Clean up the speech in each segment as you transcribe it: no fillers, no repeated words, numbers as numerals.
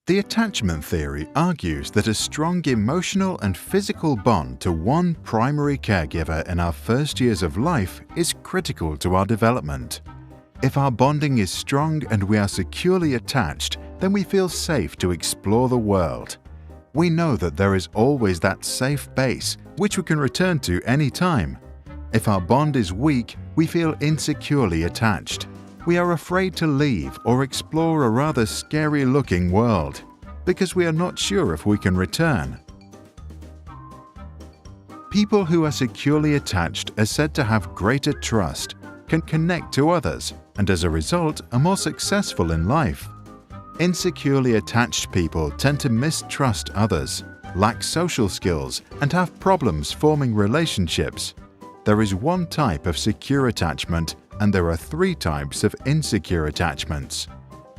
The attachment theory argues that a strong emotional and physical bond to one primary caregiver in our first years of life is critical to our development. If our bonding is strong and we are securely attached, then we feel safe to explore the world. We know that there is always that safe base which we can return to any time. If our bond is weak, we feel insecurely attached. We are afraid to leave or explore a rather scary-looking world because we are not sure if we can return. People who are securely attached are said to have greater trust, can connect to others, and as a result are more successful in life. Insecurely attached people tend to mistrust others, lack social skills, and have problems forming relationships. There is one type of secure attachment, and there are three types of insecure attachments: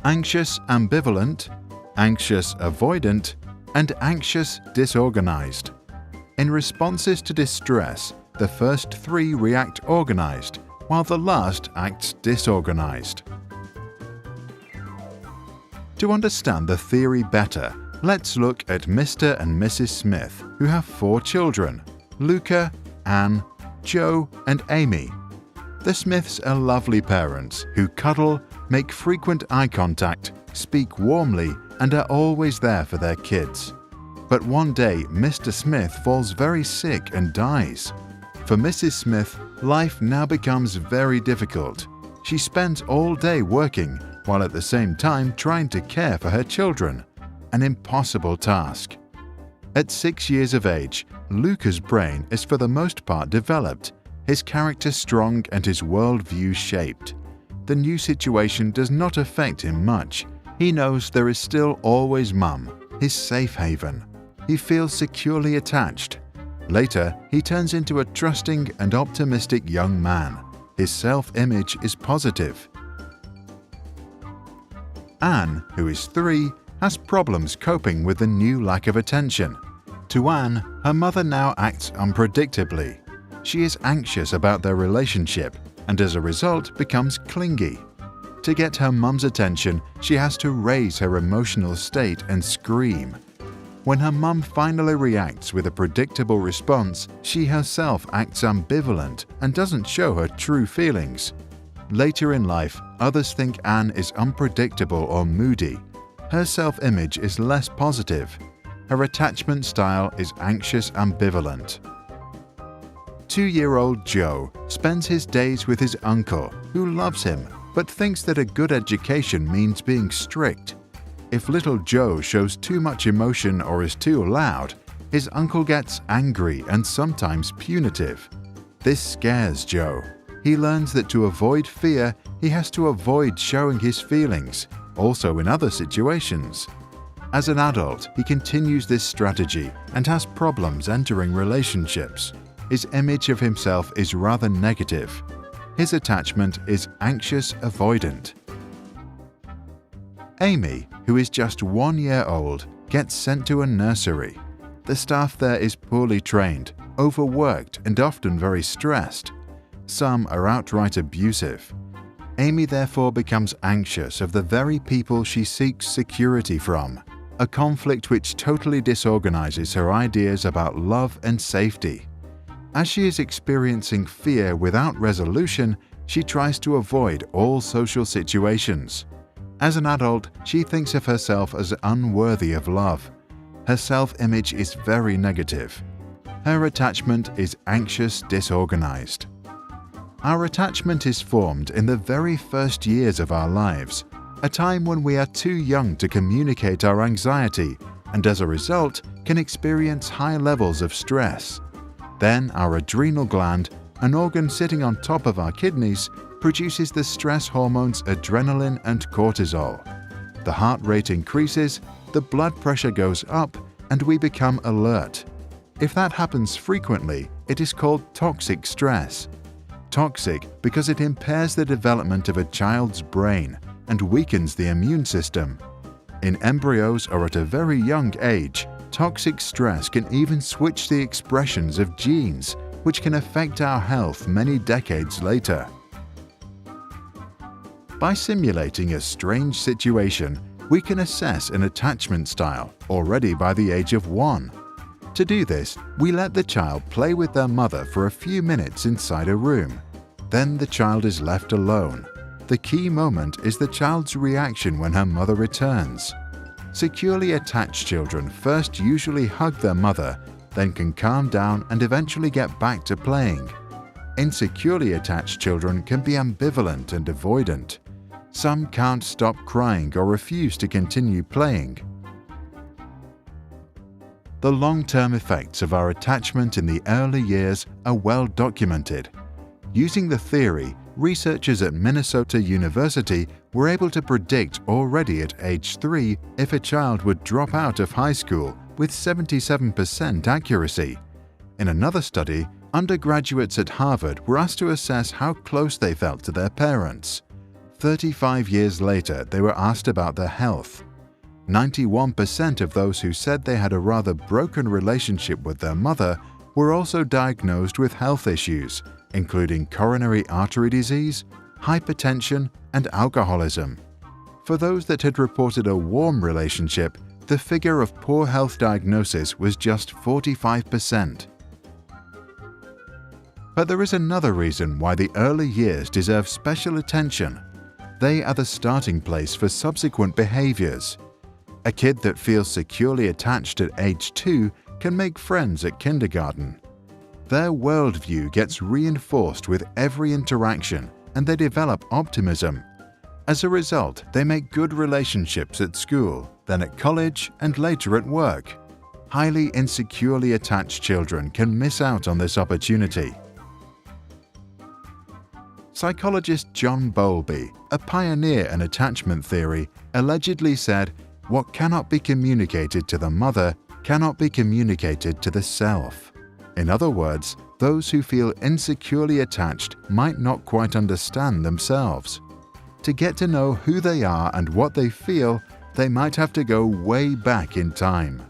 anxious ambivalent, anxious avoidant, and anxious disorganized. In responses to distress, the first three react organized, while the last acts disorganized. To understand the theory better, let's look at Mr. and Mrs. Smith, who have 4 children: Luca, Anne, Joe, and Amy. The Smiths are lovely parents who cuddle, make frequent eye contact, speak warmly, and are always there for their kids. But one day, Mr. Smith falls very sick and dies. For Mrs. Smith, life now becomes very difficult. She spends all day working, while at the same time trying to care for her children. An impossible task. At 6 years of age, Luca's brain is for the most part developed, his character strong and his worldview shaped. The new situation does not affect him much. He knows there is still always Mum, his safe haven. He feels securely attached. Later, he turns into a trusting and optimistic young man. His self-image is positive. Anne, who is 3, has problems coping with the new lack of attention. To Anne, her mother now acts unpredictably. She is anxious about their relationship and as a result becomes clingy. To get her mum's attention, she has to raise her emotional state and scream. When her mum finally reacts with a predictable response, she herself acts ambivalent and doesn't show her true feelings. Later in life, others think Anne is unpredictable or moody. Her self-image is less positive. Her attachment style is anxious ambivalent. 2-year-old Joe spends his days with his uncle, who loves him, but thinks that a good education means being strict. If little Joe shows too much emotion or is too loud, his uncle gets angry and sometimes punitive. This scares Joe. He learns that to avoid fear, he has to avoid showing his feelings, also in other situations. As an adult, he continues this strategy and has problems entering relationships. His image of himself is rather negative. His attachment is anxious avoidant. Amy, who is just 1 year old, gets sent to a nursery. The staff there is poorly trained, overworked, and often very stressed. Some are outright abusive. Amy therefore becomes anxious of the very people she seeks security from, a conflict which totally disorganizes her ideas about love and safety. As she is experiencing fear without resolution, she tries to avoid all social situations. As an adult, she thinks of herself as unworthy of love. Her self-image is very negative. Her attachment is anxious disorganized. Our attachment is formed in the very first years of our lives, a time when we are too young to communicate our anxiety and as a result can experience high levels of stress. Then our adrenal gland, an organ sitting on top of our kidneys, produces the stress hormones adrenaline and cortisol. The heart rate increases, the blood pressure goes up, and we become alert. If that happens frequently, it is called toxic stress. Toxic because it impairs the development of a child's brain and weakens the immune system. In embryos or at a very young age, toxic stress can even switch the expressions of genes, which can affect our health many decades later. By simulating a strange situation, we can assess an attachment style already by the age of 1. To do this, we let the child play with their mother for a few minutes inside a room. Then the child is left alone. The key moment is the child's reaction when her mother returns. Securely attached children first usually hug their mother, then can calm down and eventually get back to playing. Insecurely attached children can be ambivalent and avoidant. Some can't stop crying or refuse to continue playing. The long-term effects of our attachment in the early years are well documented. Using the theory, researchers at Minnesota University were able to predict already at age 3 if a child would drop out of high school with 77% accuracy. In another study, undergraduates at Harvard were asked to assess how close they felt to their parents. 35 years later, they were asked about their health. 91% of those who said they had a rather broken relationship with their mother were also diagnosed with health issues, including coronary artery disease, hypertension, and alcoholism. For those that had reported a warm relationship, the figure of poor health diagnosis was just 45%. But there is another reason why the early years deserve special attention. They are the starting place for subsequent behaviors. A kid that feels securely attached at age 2 can make friends at kindergarten. Their worldview gets reinforced with every interaction, and they develop optimism. As a result, they make good relationships at school, then at college, and later at work. Highly insecurely attached children can miss out on this opportunity. Psychologist John Bowlby, a pioneer in attachment theory, allegedly said, "What cannot be communicated to the mother cannot be communicated to the self." In other words, those who feel insecurely attached might not quite understand themselves. To get to know who they are and what they feel, they might have to go way back in time.